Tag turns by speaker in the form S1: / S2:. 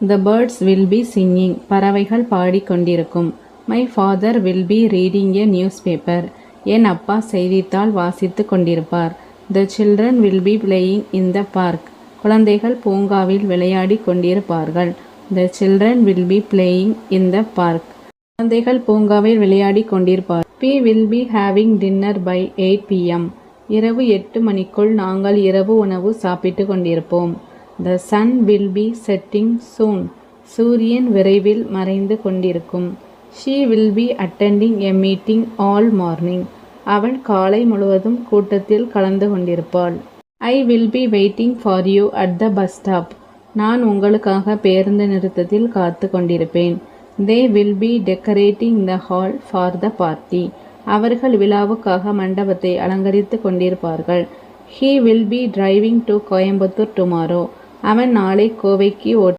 S1: The birds will be singing. பறவைகள் பாடிக்கொண்டிருக்கும். My father will be reading a newspaper. என் அப்பா செய்தித்தாள் வாசித்து கொண்டிருப்பார். The children will be playing in the park. குழந்தைகள் பூங்காவில் விளையாடி கொண்டிருப்பார்கள். The children will be playing in the park. குழந்தைகள் பூங்காவில் விளையாடி கொண்டிருப்பார். We will be having dinner by 8 p.m. இரவு 8 மணிக்குள் நாங்கள் இரவு உணவு சாப்பிட்டு கொண்டிருப்போம். The sun will be setting soon. சூரியன் விரைவில் மறைந்து கொண்டிருக்கும். She will be attending a meeting all morning. அவள் காலை முழுவதும் கூட்டத்தில் கலந்து கொண்டிருப்பாள். I will be waiting for you at the bus stop. நான் உங்களுக்காக பேருந்து நிறுத்தத்தில் காத்து கொண்டிருப்பேன். They will be decorating the hall for the party. அவர்கள் விழாவுக்காக மண்டபத்தை அலங்கரித்து கொண்டிருப்பார்கள். He will be driving to Coimbatore tomorrow. அவன் நாளை கோவைக்கு